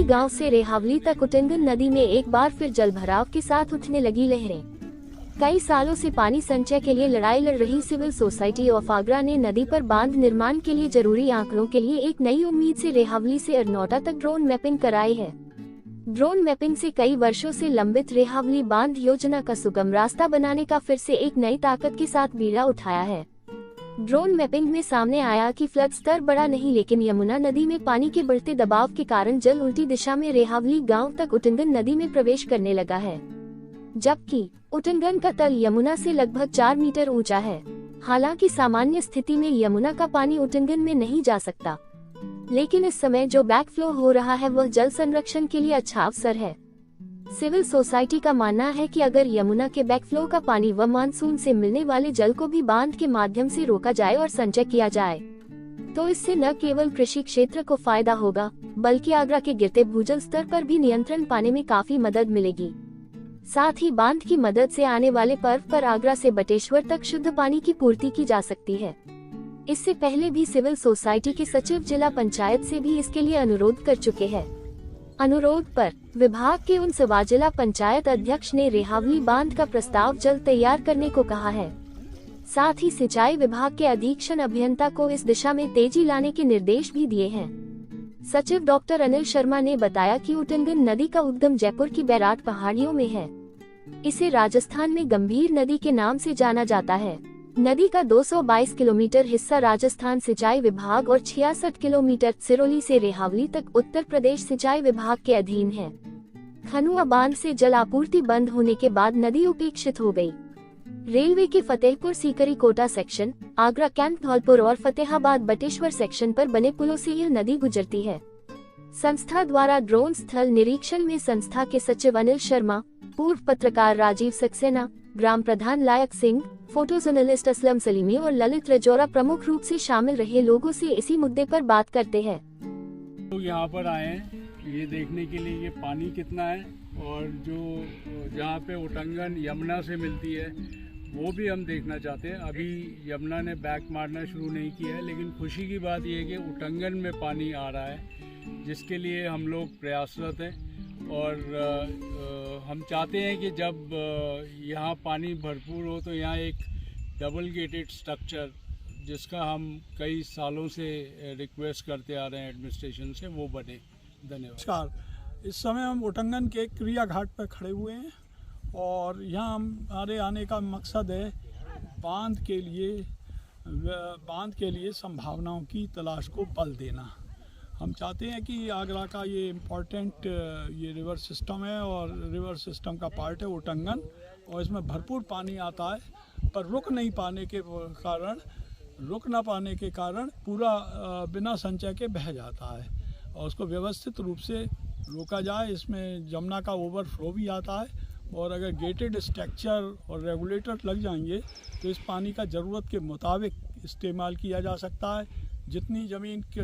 गांव से रेहावली तक उटंगन नदी में एक बार फिर जलभराव के साथ उठने लगी लहरें। कई सालों से पानी संचय के लिए लड़ाई लड़ रही सिविल सोसाइटी ऑफ आगरा ने नदी पर बांध निर्माण के लिए जरूरी आंकड़ों के लिए एक नई उम्मीद से रेहावली से अरनौटा तक ड्रोन मैपिंग कराई है। ड्रोन मैपिंग से कई वर्षों से लंबित रेहावली बांध योजना का सुगम रास्ता बनाने का फिर से एक नई ताकत के साथ बीड़ा उठाया है। ड्रोन मैपिंग में सामने आया कि फ्लड स्तर बढ़ा नहीं, लेकिन यमुना नदी में पानी के बढ़ते दबाव के कारण जल उल्टी दिशा में रेहावली गांव तक उटंगन नदी में प्रवेश करने लगा है, जबकि उटंगन का तल यमुना से लगभग 4 मीटर ऊंचा है। हालांकि सामान्य स्थिति में यमुना का पानी उटंगन में नहीं जा सकता, लेकिन इस समय जो बैकफ्लो हो रहा है वह जल संरक्षण के लिए अच्छा अवसर है। सिविल सोसाइटी का मानना है कि अगर यमुना के बैकफ्लो का पानी व मानसून से मिलने वाले जल को भी बांध के माध्यम से रोका जाए और संचय किया जाए, तो इससे न केवल कृषि क्षेत्र को फायदा होगा, बल्कि आगरा के गिरते भूजल स्तर पर भी नियंत्रण पाने में काफी मदद मिलेगी। साथ ही बांध की मदद से आने वाले पर्व पर आगरा से बटेश्वर तक शुद्ध पानी की पूर्ति की जा सकती है। इससे पहले भी सिविल सोसाइटी के सचिव जिला पंचायत से भी इसके लिए अनुरोध कर चुके हैं। अनुरोध पर विभाग के उन सवा जिला पंचायत अध्यक्ष ने रेहावली बांध का प्रस्ताव जल्द तैयार करने को कहा है। साथ ही सिंचाई विभाग के अधीक्षण अभियंता को इस दिशा में तेजी लाने के निर्देश भी दिए हैं। सचिव डॉक्टर अनिल शर्मा ने बताया कि उटंगन नदी का उद्गम जयपुर की बैराट पहाड़ियों में है। इसे राजस्थान में गंभीर नदी के नाम से जाना जाता है। नदी का 222 किलोमीटर हिस्सा राजस्थान सिंचाई विभाग और 66 किलोमीटर सिरोली से रेहावली तक उत्तर प्रदेश सिंचाई विभाग के अधीन है। खनुआ बांध से जल आपूर्ति बंद होने के बाद नदी उपेक्षित हो गई। रेलवे के फतेहपुर सीकरी कोटा सेक्शन, आगरा कैंट धौलपुर और फतेहाबाद बटेश्वर सेक्शन पर बने पुलों से यह नदी गुजरती है। संस्था द्वारा ड्रोन स्थल निरीक्षण में संस्था के सचिव अनिल शर्मा, पूर्व पत्रकार राजीव सक्सेना, ग्राम प्रधान लायक सिंह, फोटो जर्नलिस्ट असलम सलीमी और ललित रजौरा प्रमुख रूप से शामिल रहे लोगों से इसी मुद्दे पर बात करते हैं। लोग यहाँ पर आए हैं ये देखने के लिए ये पानी कितना है, और जो जहाँ पे उटंगन यमुना से मिलती है वो भी हम देखना चाहते हैं। अभी यमुना ने बैक मारना शुरू नहीं किया है, लेकिन खुशी की बात यह है कि उटंगन में पानी आ रहा है, जिसके लिए हम लोग प्रयासरत हैं। और हम चाहते हैं कि जब यहाँ पानी भरपूर हो तो यहाँ एक डबल गेटेड स्ट्रक्चर, जिसका हम कई सालों से रिक्वेस्ट करते आ रहे हैं एडमिनिस्ट्रेशन से, वो बने। धन्यवाद। नमस्कार। इस समय हम उटंगन के क्रिया घाट पर खड़े हुए हैं और यहाँ हमारे आने का मकसद है बांध के लिए संभावनाओं की तलाश को बल देना। हम चाहते हैं कि आगरा का ये इम्पोर्टेंट ये रिवर सिस्टम है और रिवर सिस्टम का पार्ट है उटंगन, और इसमें भरपूर पानी आता है, पर रुक ना पाने के कारण पूरा बिना संचय के बह जाता है, और उसको व्यवस्थित रूप से रोका जाए। इसमें यमुना का ओवरफ्लो भी आता है, और अगर गेटेड स्ट्रक्चर और रेगुलेटर लग जाएंगे तो इस पानी का ज़रूरत के मुताबिक इस्तेमाल किया जा सकता है। जितनी ज़मीन के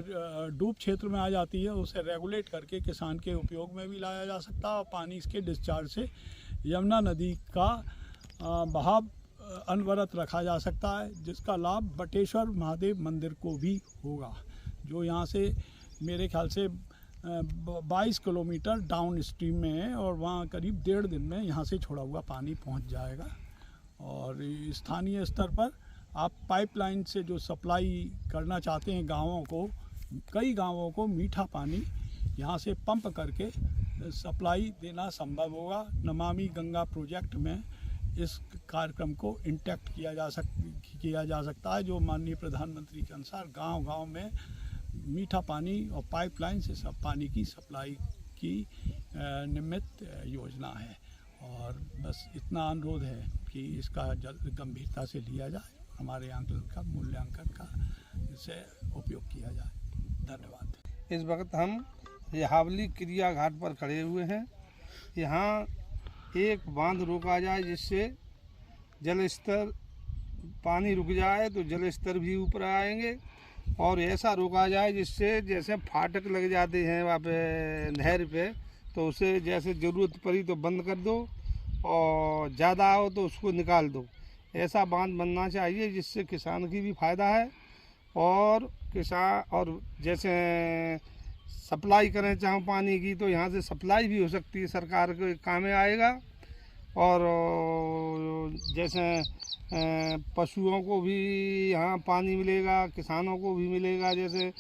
डूब क्षेत्र में आ जाती है उसे रेगुलेट करके किसान के उपयोग में भी लाया जा सकता है, और पानी इसके डिस्चार्ज से यमुना नदी का बहाव अनवरत रखा जा सकता है, जिसका लाभ बटेश्वर महादेव मंदिर को भी होगा, जो यहाँ से मेरे ख्याल से 22 किलोमीटर डाउन स्ट्रीम में है, और वहाँ करीब 1.5 दिन में यहाँ से छोड़ा हुआ पानी पहुँच जाएगा। और स्थानीय स्तर पर आप पाइपलाइन से जो सप्लाई करना चाहते हैं कई गांवों को मीठा पानी यहाँ से पंप करके सप्लाई देना संभव होगा। नमामि गंगा प्रोजेक्ट में इस कार्यक्रम को इंटैक्ट किया जा सकता है, जो माननीय प्रधानमंत्री के अनुसार गांव-गांव में मीठा पानी और पाइपलाइन से सब पानी की सप्लाई की निमित्त योजना है। और बस इतना अनुरोध है कि इसका गंभीरता से लिया जाए, हमारे आंकलन का मूल्यांकन का इसे उपयोग किया जाए। धन्यवाद। इस वक्त हम रेहावली क्रिया घाट पर खड़े हुए हैं। यहाँ एक बांध रोका जाए जिससे जल स्तर, पानी रुक जाए तो जल स्तर भी ऊपर आएंगे, और ऐसा रोका जाए जिससे जैसे फाटक लग जाते हैं वहाँ पे नहर पे, तो उसे जैसे ज़रूरत पड़ी तो बंद कर दो और ज़्यादा हो तो उसको निकाल दो। ऐसा बांध बनना चाहिए जिससे किसान की भी फ़ायदा है, और जैसे सप्लाई करें चाहे पानी की, तो यहाँ से सप्लाई भी हो सकती है, सरकार के काम में आएगा। और जैसे पशुओं को भी यहाँ पानी मिलेगा, किसानों को भी मिलेगा। जैसे